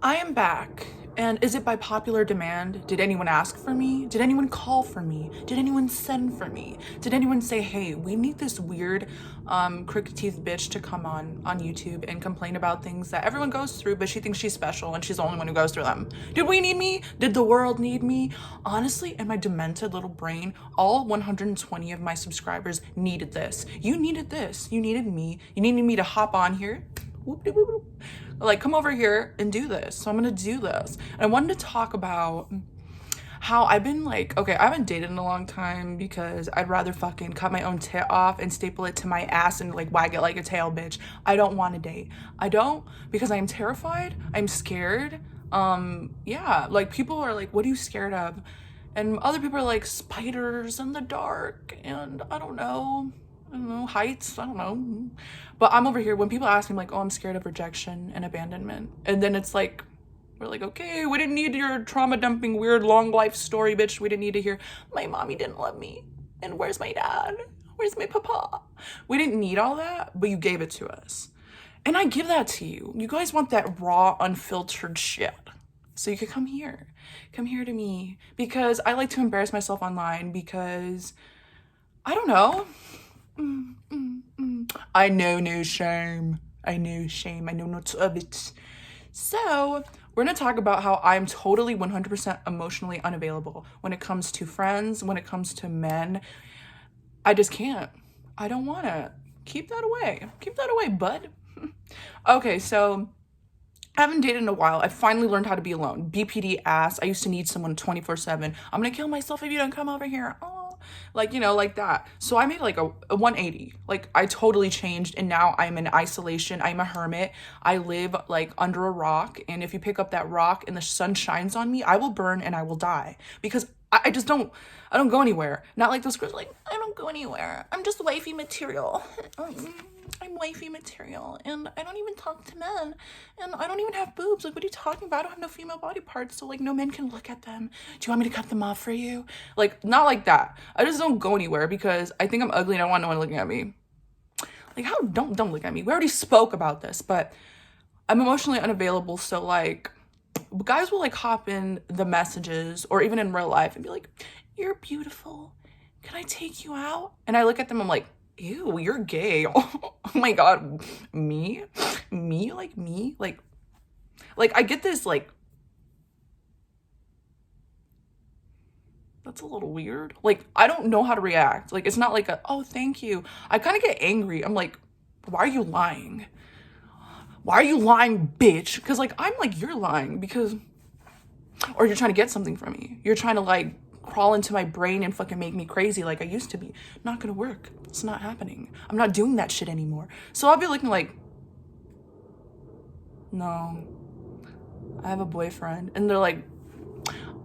I am back. And is it by popular demand? Did anyone ask for me? Did anyone call for me? Did anyone send for me? Did anyone say, hey, we need this weird crooked teeth bitch to come on YouTube and complain about things that everyone goes through, but she thinks she's special and she's the only one who goes through them? Did we need me? Did the world need me? Honestly, in my demented little brain, all 120 of my subscribers needed this. You needed this. You needed me. You needed me to hop on here. Like, come over here and do this. So I'm gonna do this. And I wanted to talk about how I've been like, okay, I haven't dated in a long time because I'd rather fucking cut my own tit off and staple it to my ass and like wag it like a tail, bitch. I don't want to date. I don't, because I'm terrified. I'm scared. Yeah, like people are like, what are you scared of? And other people are like, spiders in the dark, and I don't know, heights, I don't know. But I'm over here, when people ask me, like, oh, I'm scared of rejection and abandonment. And then it's like, we're like, okay, we didn't need your trauma dumping, weird, long life story, bitch. We didn't need to hear, my mommy didn't love me. And where's my dad? Where's my papa? We didn't need all that, but you gave it to us. And I give that to you. You guys want that raw, unfiltered shit. So you could come here. Come here to me. Because I like to embarrass myself online because, I don't know. I know no shame. I know shame. I know not of it. So we're going to talk about how I'm totally 100% emotionally unavailable when it comes to friends, when it comes to men. I just can't. I don't want to. Keep that away. Keep that away, bud. Okay, so I haven't dated in a while. I finally learned how to be alone. BPD ass. I used to need someone 24/7. I'm going to kill myself if you don't come over here. Oh. Like, you know, like that. So I made like a 180. Like, I totally changed, and now I'm in isolation. I'm a hermit. I live like under a rock, and if you pick up that rock and the sun shines on me, I will burn and I will die, because I just don't, I don't go anywhere. Not like those girls like, I don't go anywhere. I'm just wifey material. I'm wifey material, and I don't even talk to men, and I don't even have boobs. Like, what are you talking about? I don't have no female body parts, so like no men can look at them. Do you want me to cut them off for you? Like, not like that. I just don't go anywhere because I think I'm ugly and I don't want no one looking at me. Like, how? Don't look at me. We already spoke about this, but I'm emotionally unavailable, so like guys will like hop in the messages or even in real life and be like, you're beautiful, can I take you out? And I look at them, I'm like, ew, you're gay. Oh my god, me, like I get this, like, that's a little weird. Like, I don't know how to react. Like, it's not like a, oh, thank you. I kind of get angry. I'm like, why are you lying? Why are you lying, bitch? Because like, I'm like, you're lying because, or you're trying to get something from me. You're trying to like crawl into my brain and fucking make me crazy like I used to be. Not gonna work. It's not happening. I'm not doing that shit anymore. So I'll be looking like, no, I have a boyfriend. And they're like,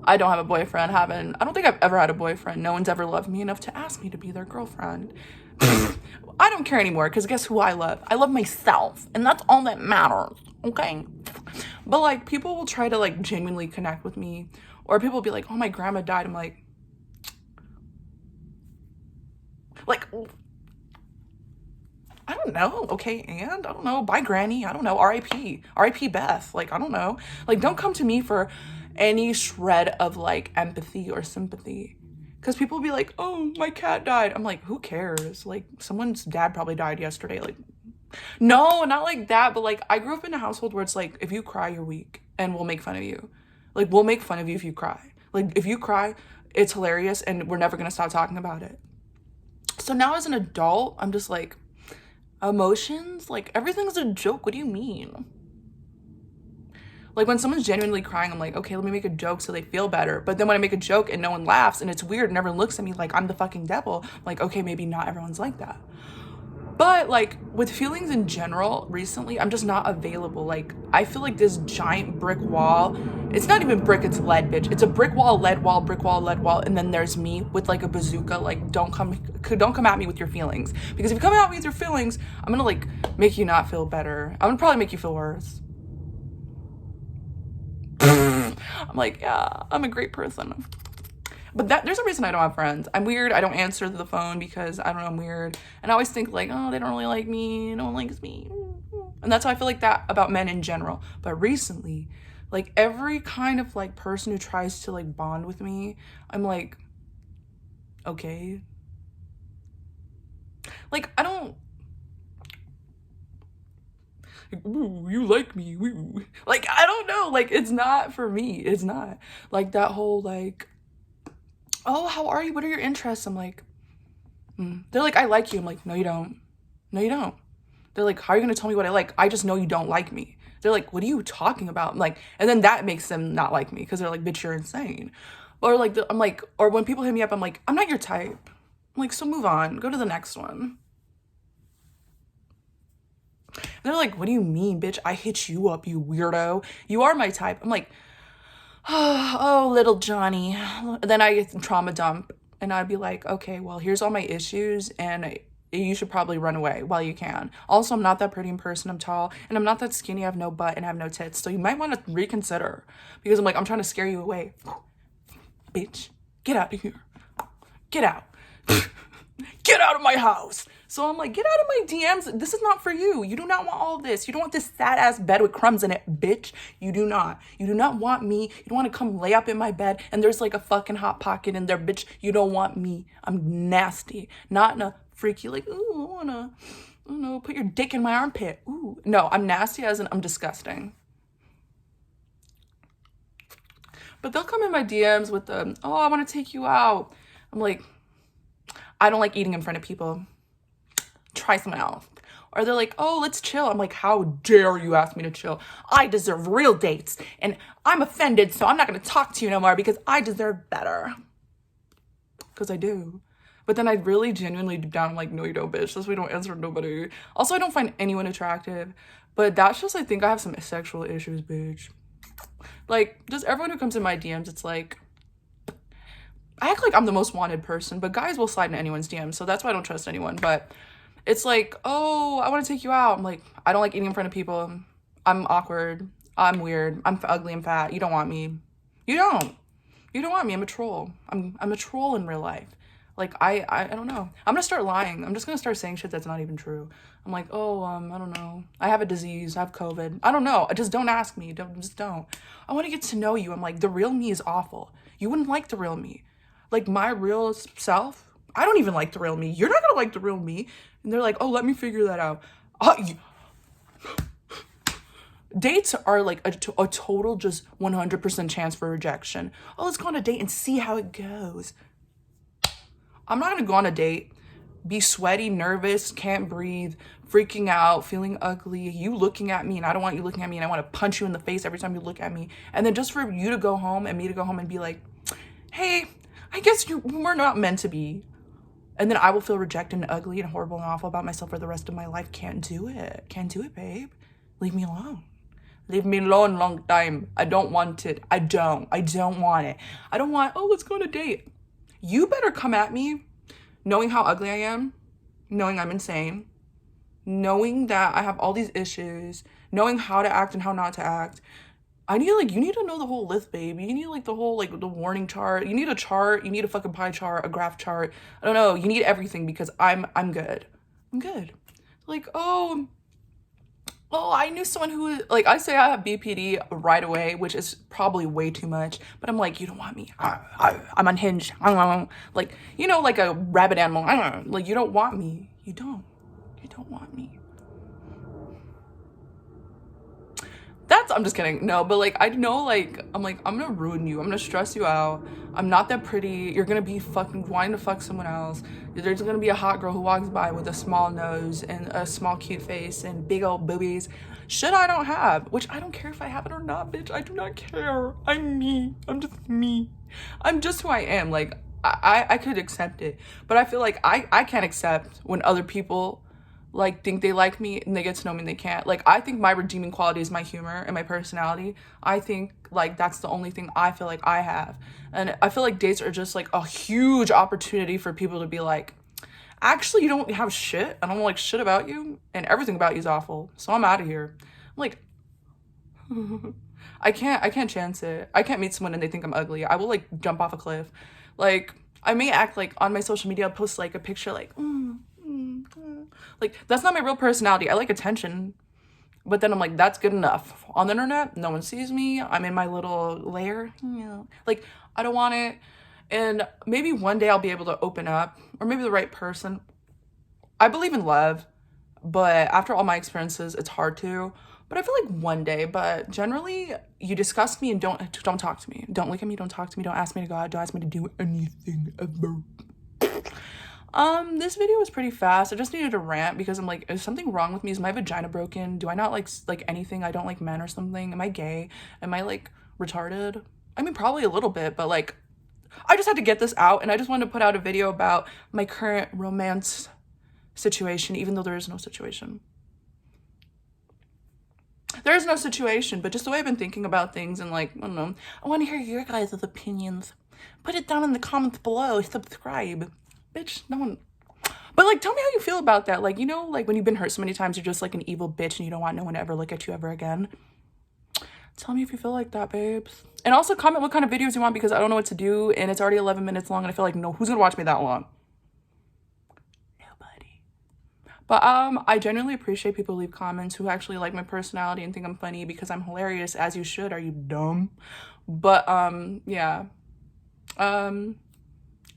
I don't have a boyfriend. I don't think I've ever had a boyfriend. No one's ever loved me enough to ask me to be their girlfriend. I don't care anymore, because guess who I love? I love myself, and that's all that matters, okay? But like, people will try to like genuinely connect with me, or people will be like, oh, my grandma died. I'm like, I don't know, okay? And I don't know, bye granny, I don't know, RIP Beth, like, I don't know. Like, don't come to me for any shred of like empathy or sympathy. Because people will be like, oh, my cat died. I'm like, who cares? Like, someone's dad probably died yesterday. Like, no, not like that. But like, I grew up in a household where it's like, if you cry, you're weak, and we'll make fun of you. Like, we'll make fun of you if you cry. Like, if you cry, it's hilarious, and we're never going to stop talking about it. So now as an adult, I'm just like, emotions? Like, everything's a joke. What do you mean? Like, when someone's genuinely crying, I'm like, okay, let me make a joke so they feel better. But then when I make a joke and no one laughs and it's weird and everyone looks at me like I'm the fucking devil, I'm like, okay, maybe not everyone's like that. But like, with feelings in general, recently, I'm just not available. Like, I feel like this giant brick wall. It's not even brick, it's lead, bitch. It's a brick wall, lead wall, brick wall, lead wall. And then there's me with like a bazooka. Like, don't come at me with your feelings. Because if you come at me with your feelings, I'm gonna like make you not feel better. I'm gonna probably make you feel worse. I'm like, yeah, I'm a great person. But there's a reason I don't have friends. I'm weird. I don't answer the phone because, I don't know, I'm weird. And I always think like, oh, they don't really like me. No one likes me. And that's how I feel like that about men in general. But recently, like every kind of like person who tries to like bond with me, I'm like, okay. Like, I don't, like, ooh, you like me, ooh. Like, I don't know, like, it's not for me. It's not. Like, that whole, like, oh, how are you? What are your interests? I'm like, They're like, I like you. I'm like, no, you don't. No, you don't. They're like, how are you going to tell me what I like? I just know you don't like me. They're like, what are you talking about? I'm like, and then that makes them not like me because they're like, bitch, you're insane. Or like, I'm like, or when people hit me up, I'm like, I'm not your type. I'm like, so move on. Go to the next one. And they're like, what do you mean, bitch? I hit you up, you weirdo. You are my type. I'm like, oh, little Johnny. Then I get trauma dump and I'd be like, okay, well, here's all my issues and you should probably run away while you can. Also, I'm not that pretty in person. I'm tall and I'm not that skinny. I have no butt and I have no tits. So you might want to reconsider because I'm like, I'm trying to scare you away. Bitch, get out of here. Get out. Get out of my house. So I'm like, get out of my DMs. This is not for you. You do not want all of this. You don't want this sad ass bed with crumbs in it, bitch. You do not. You do not want me. You don't want to come lay up in my bed and there's like a fucking hot pocket in there, bitch. You don't want me. I'm nasty. Not in a freaky, like, ooh, I wanna, I don't know, put your dick in my armpit. Ooh. No, I'm nasty as in I'm disgusting. But they'll come in my DMs with the, oh, I want to take you out. I'm like, I don't like eating in front of people. Try someone else. Or they're like, oh, let's chill. I'm like, how dare you ask me to chill? I deserve real dates. And I'm offended, so I'm not going to talk to you no more because I deserve better. Because I do. But then I really genuinely deep down, I'm like, no, you don't, bitch. That's why we don't answer nobody. Also, I don't find anyone attractive. But that's just, I think I have some sexual issues, bitch. Like, just everyone who comes in my DMs, it's like, I act like I'm the most wanted person, but guys will slide in anyone's DMs, so that's why I don't trust anyone. But it's like, oh, I want to take you out. I'm like, I don't like eating in front of people. I'm awkward. I'm weird. I'm ugly and fat. You don't want me. You don't. You don't want me. I'm a troll. I'm a troll in real life. Like, I don't know. I'm gonna start lying. I'm just gonna start saying shit that's not even true. I'm like, oh, I don't know. I have a disease. I have COVID. I don't know. Just don't ask me. Just don't. I want to get to know you. I'm like, the real me is awful. You wouldn't like the real me. Like, my real self, I don't even like the real me. You're not gonna like the real me. And they're like, oh, let me figure that out. Dates are like a total just 100% chance for rejection. Oh, let's go on a date and see how it goes. I'm not gonna go on a date, be sweaty, nervous, can't breathe, freaking out, feeling ugly, you looking at me and I don't want you looking at me and I want to punch you in the face every time you look at me. And then just for you to go home and me to go home and be like, hey, I guess we're not meant to be. And then I will feel rejected and ugly and horrible and awful about myself for the rest of my life. Can't do it. Can't do it, babe. Leave me alone. Leave me alone long time. I don't want it. I don't want it. I don't want, oh, let's go on a date. You better come at me knowing how ugly I am, knowing I'm insane, knowing that I have all these issues, knowing how to act and how not to act. You need to know the whole list, babe. You need, like, the whole, like, the warning chart. You need a chart. You need a fucking pie chart, a graph chart. I don't know. You need everything because I'm good. I'm good. Like, oh, I knew someone who, like, I say I have BPD right away, which is probably way too much. But I'm like, you don't want me. I'm unhinged. Like, you know, like a rabid animal. Like, you don't want me. You don't. You don't want me. I'm just kidding. No, but like, I know, like, I'm like, I'm gonna ruin you. I'm gonna stress you out. I'm not that pretty. You're gonna be fucking wanting to fuck someone else. There's gonna be a hot girl who walks by with a small nose and a small cute face and big old boobies. Shit I don't have, which I don't care if I have it or not, bitch. I do not care. I'm me. I'm just me. I'm just who I am. Like, I could accept it, but I feel like I can't accept when other people like think they like me and they get to know me and they can't. Like, I think my redeeming quality is my humor and my personality. I think like that's the only thing I feel like I have. And I feel like dates are just like a huge opportunity for people to be like, actually, you don't have shit. I don't like shit about you and everything about you is awful. So I'm out of here. I'm like, I can't chance it. I can't meet someone and they think I'm ugly. I will like jump off a cliff. Like, I may act like on my social media, I'll post like a picture like, like, that's not my real personality. I like attention. But then I'm like, that's good enough. On the internet, no one sees me. I'm in my little lair. Like, I don't want it. And maybe one day I'll be able to open up, or maybe the right person. I believe in love, but after all my experiences, it's hard to. But I feel like one day, but generally you disgust me and don't talk to me. Don't look at me, don't talk to me, don't ask me to go out, don't ask me to do anything ever. This video was pretty fast. I just needed to rant because I'm like, is something wrong with me? Is my vagina broken? Do I not like anything? I don't like men or something? Am I gay? Am I like retarded? I mean, probably a little bit, but like, I just had to get this out, and I just wanted to put out a video about my current romance situation, even though there is no situation. There is no situation, but just the way I've been thinking about things, and like, I don't know, I want to hear your guys' opinions. Put it down in the comments below. Subscribe. Bitch, no one. But like, tell me how you feel about that. Like, you know, like when you've been hurt so many times, you're just like an evil bitch and you don't want no one to ever look at you ever again. Tell me if you feel like that, babes. And also comment what kind of videos you want, because I don't know what to do, and it's already 11 minutes long, and I feel like, no, who's gonna watch me that long? Nobody. But I genuinely appreciate people who leave comments who actually like my personality and think I'm funny, because I'm hilarious, as you should. Are you dumb? But yeah. I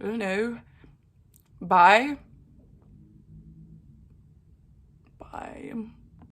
don't know. Bye. Bye.